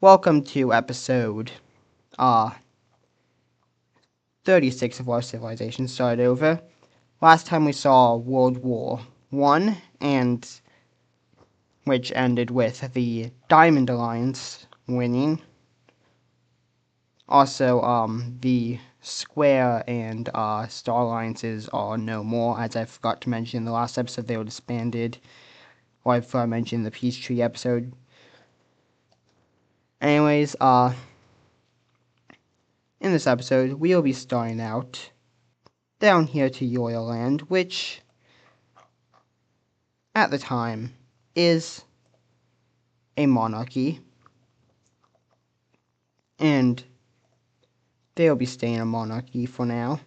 Welcome to episode 36 of Our Civilization Start Over. Last time we saw World War I, and which ended with the Diamond Alliance winning. Also, the Square and Star Alliances are no more, as I forgot to mention in the last episode. They were disbanded, or I forgot to mention in the Peachtree episode. Anyways, in this episode, we'll be starting out down here to Yoyland, which, at the time, is a monarchy, and they'll be staying a monarchy for now.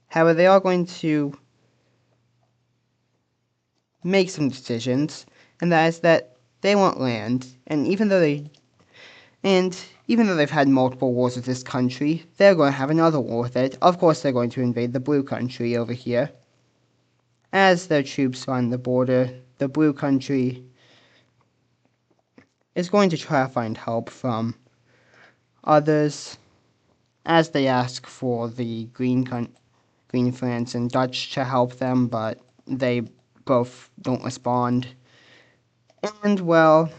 However, they are going to make some decisions, and that is that they want land, and even though they've had multiple wars with this country, they're going to have another war with it. Of course, they're going to invade the blue country over here. As their troops find the border, the blue country is going to try to find help from others, as they ask for the Green France and Dutch to help them, but they both don't respond. And, well,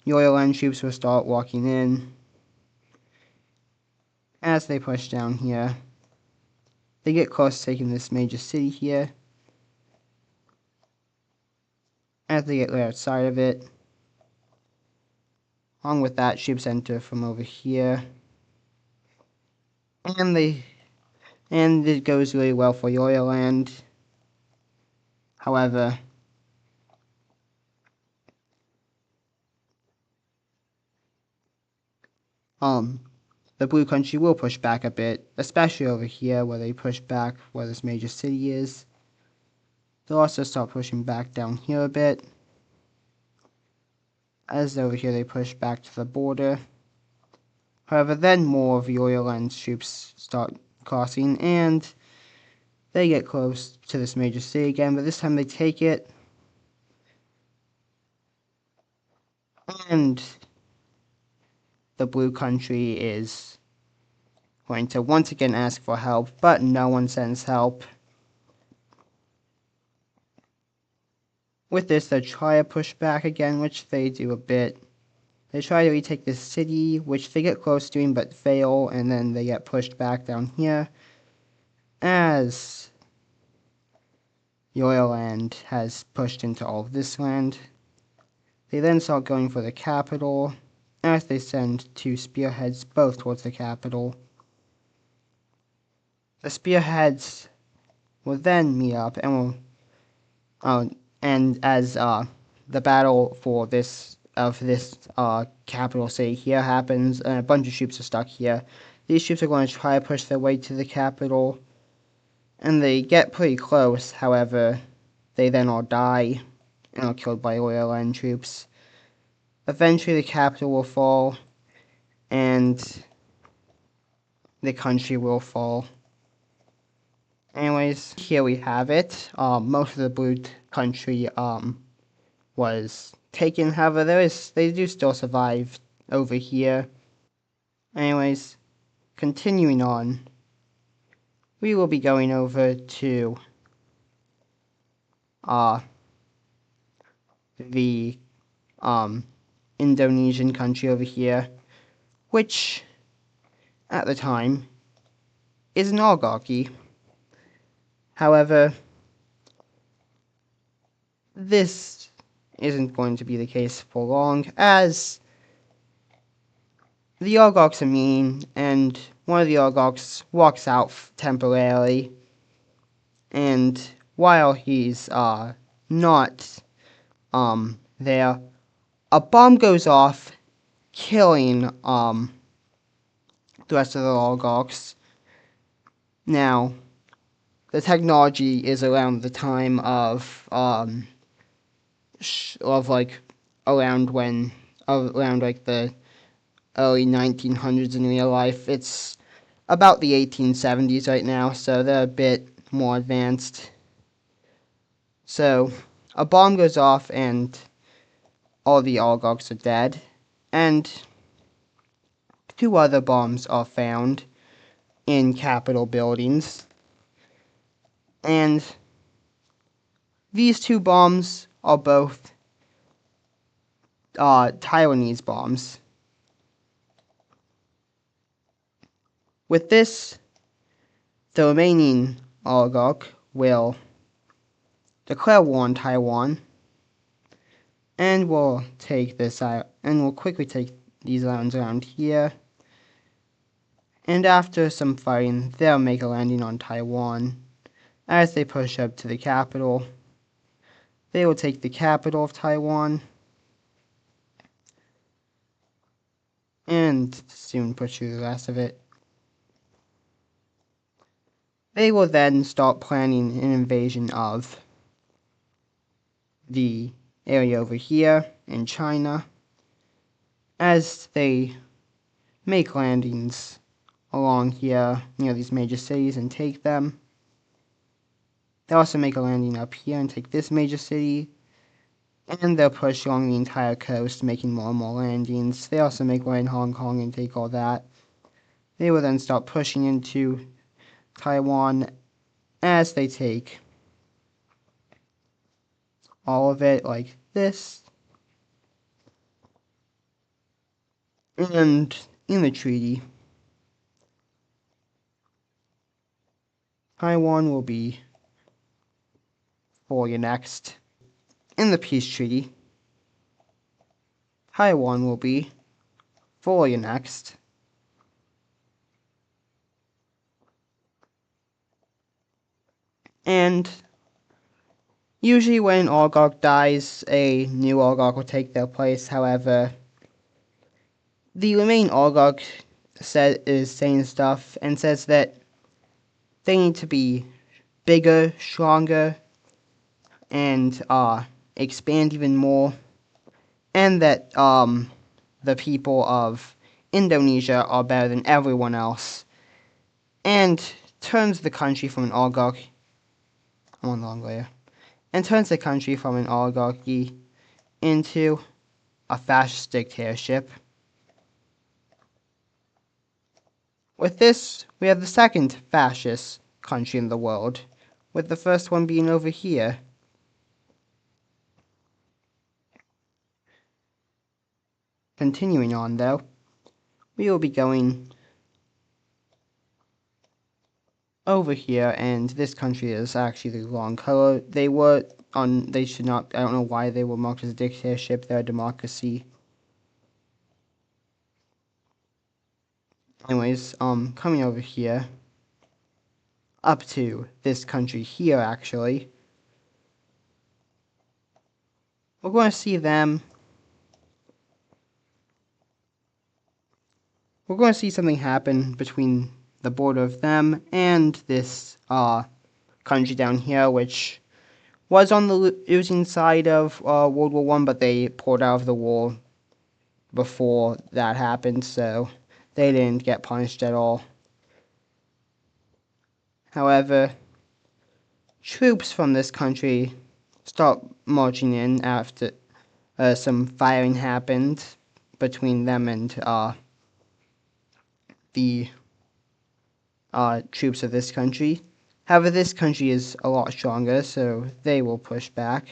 Yoyland troops will start walking in. As they push down here, they get close to taking this major city here. As they get right outside of it, along with that, troops enter from over here. And it goes really well for Yoyland. However, the blue country will push back a bit, especially over here where they push back where this major city is. They'll also start pushing back down here a bit. As over here they push back to the border. However, then more of Yoyland's troops start crossing, and they get close to this major city again, but this time they take it. And the blue country is going to once again ask for help, but no one sends help. With this, they try to push back again, which they do a bit. They try to retake this city, which they get close to doing but fail, and then they get pushed back down here. As Yoyland has pushed into all of this land, they then start going for the capital, as they send two spearheads both towards the capital. The spearheads will then meet up and as the battle for this capital city here happens, and a bunch of troops are stuck here. These troops are going to try to push their way to the capital, and they get pretty close. However, they then all die and are killed by Yoyland troops. Eventually, the capital will fall, and the country will fall. Anyways, here we have it. Most of the blue country was taken. However, they do still survive over here. Anyways, continuing on, we will be going over to the Indonesian country over here, which at the time is an oligarchy. However, this isn't going to be the case for long, as the oligarchs are mean, and one of the oligarchs walks out temporarily, and while he's not there, a bomb goes off, killing the rest of the oligarchs. Now, the technology is around the time of around the early 1900s in real life. It's about the 1870s right now, so they're a bit more advanced. So, a bomb goes off and all the oligarchs are dead. and 2 other bombs are found in Capitol buildings. And these 2 bombs are both Taiwanese bombs. With this, the remaining oligarch will declare war on Taiwan, and will take this and will quickly take these islands around here. And after some fighting, they'll make a landing on Taiwan. As they push up to the capital, they will take the capital of Taiwan, and soon push through the rest of it. They will then start planning an invasion of the area over here in China, as they make landings along here near these major cities and take them. They also make a landing up here and take this major city, and they'll push along the entire coast, making more and more landings. They also make one in Hong Kong and take all that. They will then start pushing into Taiwan as they take all of it like this. And in the treaty, Taiwan will be fully annexed. In the peace treaty, Taiwan will be fully annexed. And usually when an oligarch dies, a new oligarch will take their place. However, the remaining oligarch is saying stuff and says that they need to be bigger, stronger, and expand even more, and that the people of Indonesia are better than everyone else, and turns the country from an oligarchy. And turns the country from an oligarchy into a fascist dictatorship. With this, we have the second fascist country in the world, with the first one being over here. Continuing on, though, we will be going over here, and this country is actually the wrong color. They should not, I don't know why they were marked as a dictatorship. They're a democracy. Anyways, coming over here, up to this country here, actually, we're going to see them. We're going to see something happen between the border of them and this country down here, which was on the losing side of World War I, but they pulled out of the war before that happened, so they didn't get punished at all. However, troops from this country start marching in after some firing happened between them and the troops of this country. However, this country is a lot stronger, so they will push back.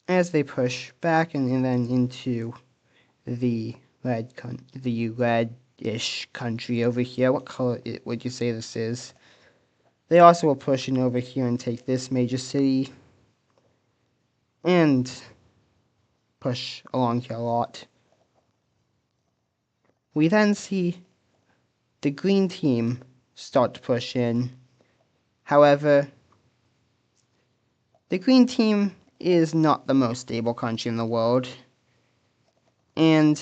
As they push back and then into the reddish country over here. What color would you say this is? They also will push in over here and take this major city, and push along here a lot. We then see the green team start to push in. However, the green team is not the most stable country in the world, and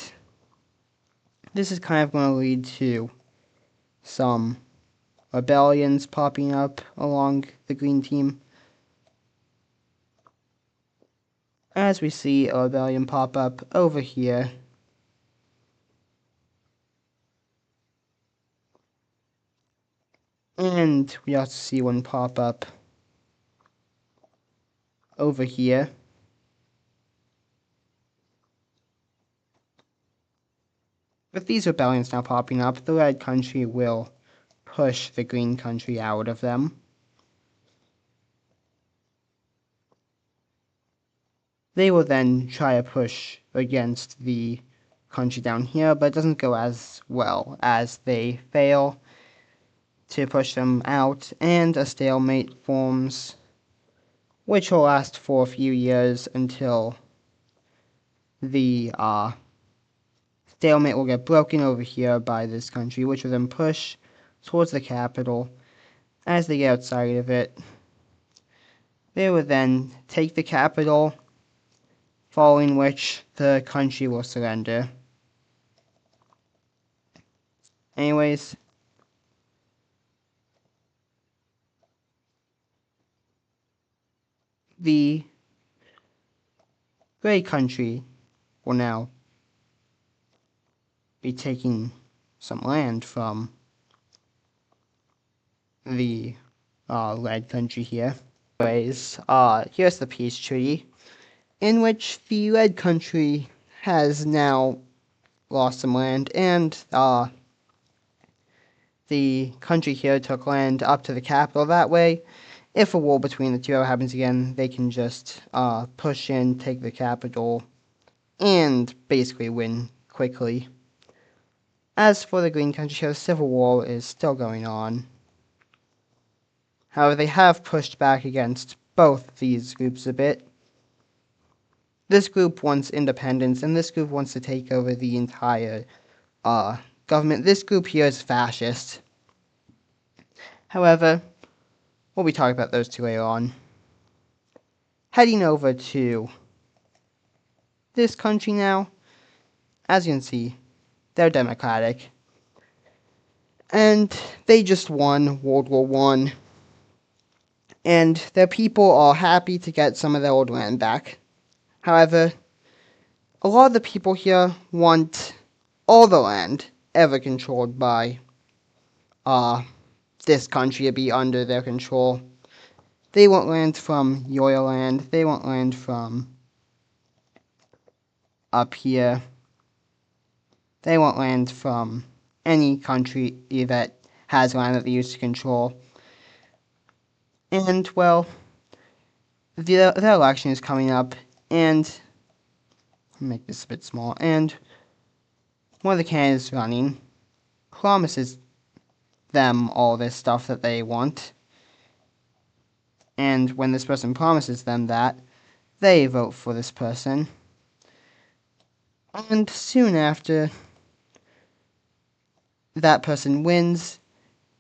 this is kind of going to lead to some rebellions popping up along the green team. As we see a rebellion pop up over here. And we also see one pop up over here. With these rebellions now popping up, the red country will push the green country out of them. They will then try to push against the country down here, but it doesn't go as well as they fail to push them out, and a stalemate forms, which will last for a few years until the stalemate will get broken over here by this country, which will then push towards the capital. As they get outside of it, they will then take the capital, following which the country will surrender. Anyways, the gray country will now be taking some land from the red country here. Anyways, here's the peace treaty, in which the red country has now lost some land, and the country here took land up to the capital. That way, if a war between the two ever happens again, they can just push in, take the capital, and basically win quickly. As for the green country here, the civil war is still going on. However, they have pushed back against both these groups a bit. This group wants independence, and this group wants to take over the entire government. This group here is fascist. However, we'll be talking about those two later on. Heading over to this country now, as you can see, they're democratic. And they just won World War I. And their people are happy to get some of their old land back. However, a lot of the people here want all the land ever controlled by this country to be under their control. They want land from Yoyland. They want land from up here. They want land from any country that has land that they used to control. And, well, the election is coming up, and make this a bit small, and one of the candidates running promises them all this stuff that they want. And when this person promises them that, they vote for this person. And soon after, that person wins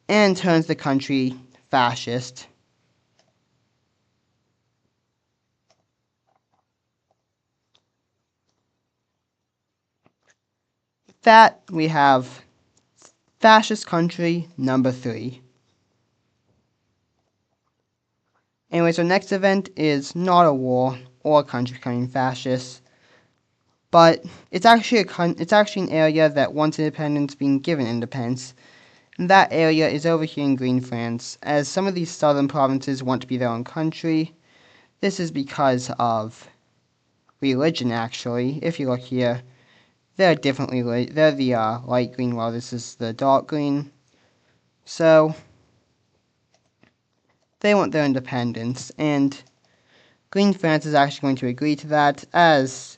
and turns the country fascist. With that, we have fascist country number 3. Anyways, our next event is not a war or a country becoming fascist, but it's actually an area that wants independence being given independence. And that area is over here in Green France, as some of these southern provinces want to be their own country. This is because of religion, actually. If you look here, they're differently. They're the light green, while this is the dark green. So they want their independence, and Green France is actually going to agree to that, as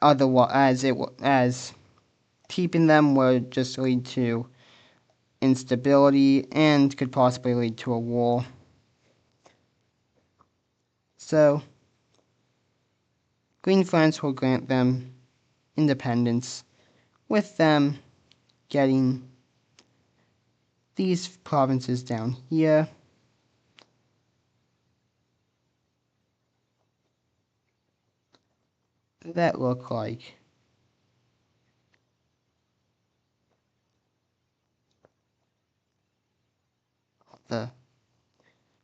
as keeping them would just lead to instability and could possibly lead to a war. So Green France will grant them independence, with them getting these provinces down here. That look like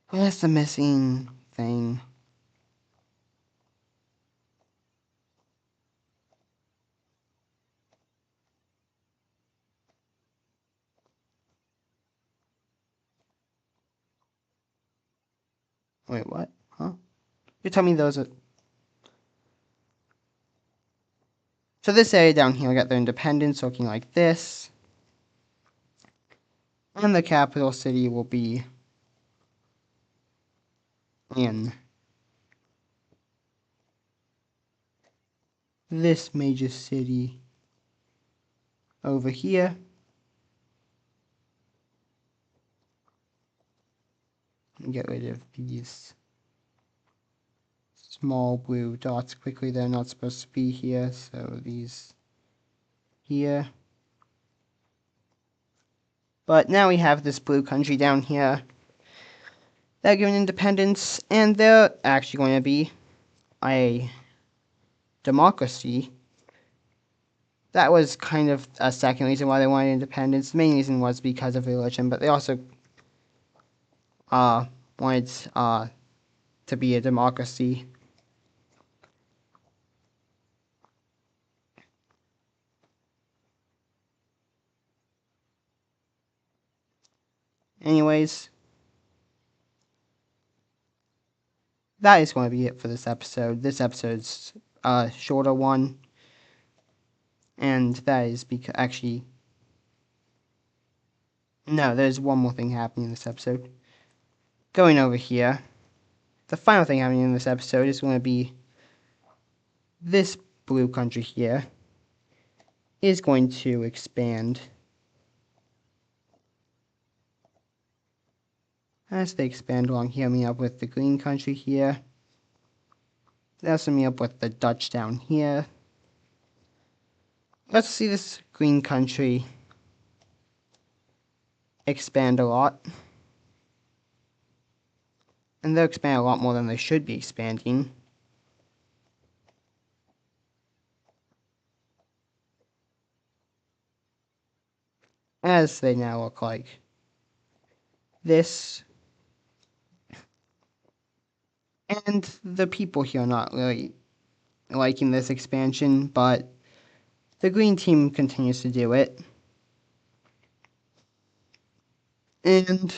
where's the missing thing? Wait, what? Huh? You're telling me those are... So this area down here will get their independence looking like this. And the capital city will be in this major city over here. Get rid of these small blue dots quickly. They're not supposed to be here, so these here. But now we have this blue country down here. They're given independence, and they're actually going to be a democracy. That was kind of a second reason why they wanted independence. The main reason was because of religion, but they also wanted to be a democracy. Anyways, that is going to be it for this episode. This episode's a shorter one, and that is because actually, no, there's one more thing happening in this episode. Going over here, the final thing happening in this episode is going to be this blue country here is going to expand. As they expand along here, meet up with the green country here. They also meet up with the Dutch down here. Let's see this green country expand a lot. And they'll expand a lot more than they should be expanding. As they now look like this. And the people here are not really liking this expansion, but the green team continues to do it. And,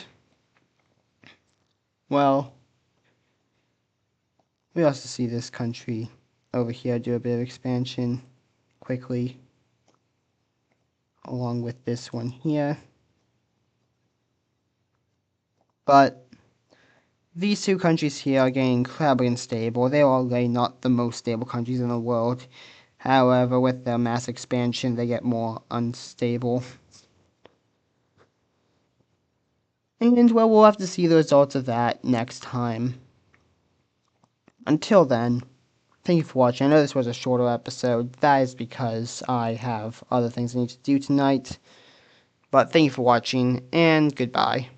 well, we also see this country over here do a bit of expansion quickly, along with this one here. But these two countries here are getting incredibly unstable. They are already not the most stable countries in the world. However, with their mass expansion, they get more unstable. And, well, we'll have to see the results of that next time. Until then, thank you for watching. I know this was a shorter episode. That is because I have other things I need to do tonight. But thank you for watching, and goodbye.